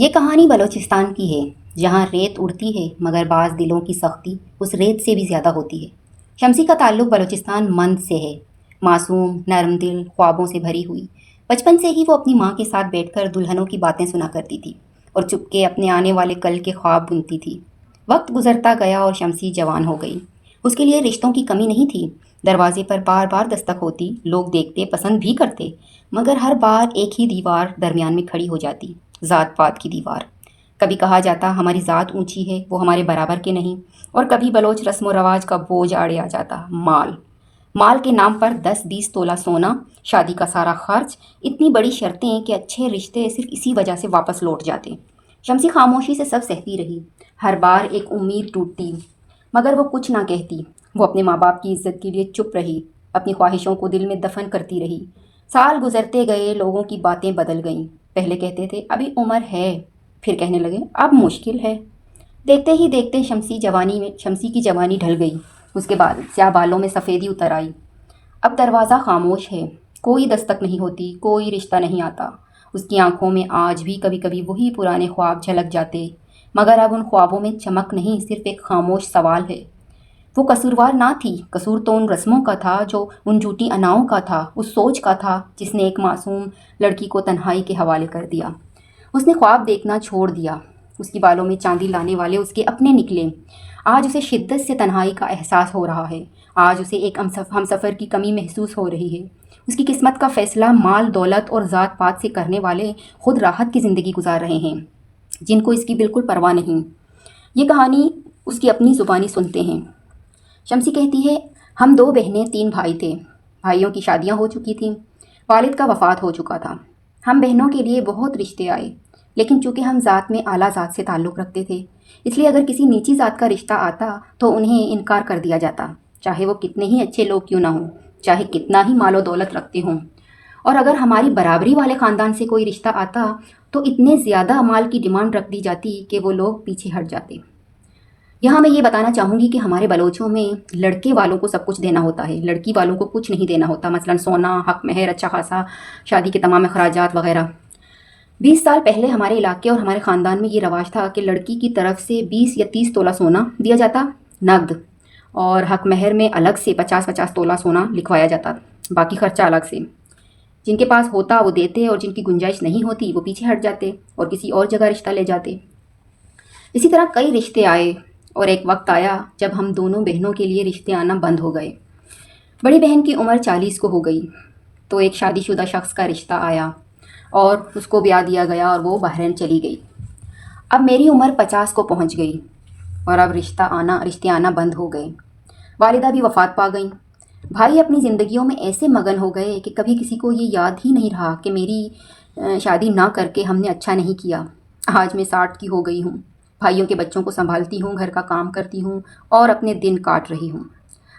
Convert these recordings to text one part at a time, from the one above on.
یہ کہانی بلوچستان کی ہے، جہاں ریت اڑتی ہے مگر بعض دلوں کی سختی اس ریت سے بھی زیادہ ہوتی ہے۔ شمسی کا تعلق بلوچستان مند سے ہے، معصوم، نرم دل، خوابوں سے بھری ہوئی۔ بچپن سے ہی وہ اپنی ماں کے ساتھ بیٹھ کر دلہنوں کی باتیں سنا کرتی تھی اور چپکے اپنے آنے والے کل کے خواب بنتی تھی۔ وقت گزرتا گیا اور شمسی جوان ہو گئی۔ اس کے لیے رشتوں کی کمی نہیں تھی۔ دروازے پر بار بار دستک ہوتی، لوگ دیکھتے، پسند بھی کرتے، مگر ہر بار ایک ہی دیوار درمیان میں کھڑی ہو جاتی، ذات پات کی دیوار۔ کبھی کہا جاتا ہماری ذات اونچی ہے، وہ ہمارے برابر کے نہیں، اور کبھی بلوچ رسم و رواج کا بوجھ آڑے آ جاتا، مال کے نام پر 10-20 تولہ سونا، شادی کا سارا خرچ، اتنی بڑی شرطیں کہ اچھے رشتے صرف اسی وجہ سے واپس لوٹ جاتے۔ شمسی خاموشی سے سب سہتی رہی، ہر بار ایک امید ٹوٹتی، مگر وہ کچھ نہ کہتی۔ وہ اپنے ماں باپ کی عزت کے لیے چپ رہی، اپنی خواہشوں کو دل میں دفن کرتی رہی۔ سال گزرتے گئے، لوگوں کی باتیں بدل گئیں۔ پہلے کہتے تھے ابھی عمر ہے، پھر کہنے لگے اب مشکل ہے۔ دیکھتے ہی دیکھتے شمسی کی جوانی ڈھل گئی۔ اس کے بعد سیاہ بالوں میں سفیدی اتر آئی۔ اب دروازہ خاموش ہے، کوئی دستک نہیں ہوتی، کوئی رشتہ نہیں آتا۔ اس کی آنکھوں میں آج بھی کبھی کبھی وہی پرانے خواب جھلک جاتے، مگر اب ان خوابوں میں چمک نہیں، صرف ایک خاموش سوال ہے۔ وہ قصوروار نہ تھی، قصور تو ان رسموں کا تھا، جو ان جھوٹی اناؤں کا تھا، اس سوچ کا تھا جس نے ایک معصوم لڑکی کو تنہائی کے حوالے کر دیا۔ اس نے خواب دیکھنا چھوڑ دیا، اس کی بالوں میں چاندی لانے والے اس کے اپنے نکلے۔ آج اسے شدت سے تنہائی کا احساس ہو رہا ہے، آج اسے ایک ہمسفر کی کمی محسوس ہو رہی ہے۔ اس کی قسمت کا فیصلہ مال دولت اور ذات پات سے کرنے والے خود راحت کی زندگی گزار رہے ہیں، جن کو اس کی بالکل پرواہ نہیں۔ یہ کہانی اس کی اپنی زبانی سنتے ہیں۔ شمسی کہتی ہے ہم 2 بہنیں 3 بھائی تھے، بھائیوں کی شادیاں ہو چکی تھیں، والد کا وفات ہو چکا تھا۔ ہم بہنوں کے لیے بہت رشتے آئے، لیکن چونکہ ہم ذات میں اعلیٰ ذات سے تعلق رکھتے تھے، اس لیے اگر کسی نیچی ذات کا رشتہ آتا تو انہیں انکار کر دیا جاتا، چاہے وہ کتنے ہی اچھے لوگ کیوں نہ ہوں، چاہے کتنا ہی مال و دولت رکھتے ہوں۔ اور اگر ہماری برابری والے خاندان سے کوئی رشتہ آتا تو اتنے زیادہ مال کی ڈیمانڈ رکھ دی جاتی کہ وہ لوگ پیچھے ہٹ جاتے۔ یہاں میں یہ بتانا چاہوں گی کہ ہمارے بلوچوں میں لڑکے والوں کو سب کچھ دینا ہوتا ہے، لڑکی والوں کو کچھ نہیں دینا ہوتا، مثلاً سونا، حق مہر، اچھا خاصا، شادی کے تمام اخراجات وغیرہ۔ 20 سال پہلے ہمارے علاقے اور ہمارے خاندان میں یہ رواج تھا کہ لڑکی کی طرف سے 20 یا 30 تولہ سونا دیا جاتا نقد، اور حق مہر میں الگ سے 50-50 تولہ سونا لکھوایا جاتا، باقی خرچہ الگ سے۔ جن کے پاس ہوتا وہ دیتے، اور جن کی گنجائش نہیں ہوتی وہ پیچھے ہٹ جاتے اور کسی اور جگہ رشتہ لے جاتے۔ اسی طرح کئی رشتے آئے، اور ایک وقت آیا جب ہم دونوں بہنوں کے لیے رشتے آنا بند ہو گئے۔ بڑی بہن کی عمر 40 کو ہو گئی تو ایک شادی شدہ شخص کا رشتہ آیا اور اس کو بیاہ دیا گیا اور وہ بحرین چلی گئی۔ اب میری عمر 50 کو پہنچ گئی اور اب رشتے آنا بند ہو گئے۔ والدہ بھی وفات پا گئیں۔ بھائی اپنی زندگیوں میں ایسے مگن ہو گئے کہ کبھی کسی کو یہ یاد ہی نہیں رہا کہ میری شادی نہ کر کے ہم نے اچھا نہیں کیا۔ آج میں 60 کی ہو گئی ہوں، بھائیوں کے بچوں کو سنبھالتی ہوں، گھر کا کام کرتی ہوں اور اپنے دن کاٹ رہی ہوں۔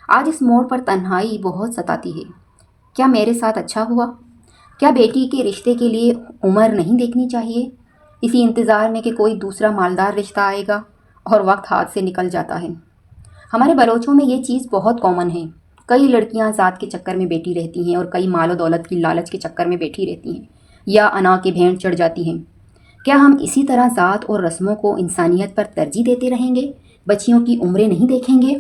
آج اس موڑ پر تنہائی بہت ستاتی ہے۔ کیا میرے ساتھ اچھا ہوا؟ کیا بیٹی کے رشتے کے لیے عمر نہیں دیکھنی چاہیے، اسی انتظار میں کہ کوئی دوسرا مالدار رشتہ آئے گا، اور وقت ہاتھ سے نکل جاتا ہے۔ ہمارے بلوچوں میں یہ چیز بہت کامن ہے۔ کئی لڑکیاں ذات کے چکر میں بیٹھی رہتی ہیں اور کئی مال و دولت کی لالچ کے چکر میں بیٹھی رہتی ہیں، یا انا کے بھینٹ چڑھ جاتی ہیں۔ کیا ہم اسی طرح ذات اور رسموں کو انسانیت پر ترجیح دیتے رہیں گے؟ بچیوں کی عمریں نہیں دیکھیں گے؟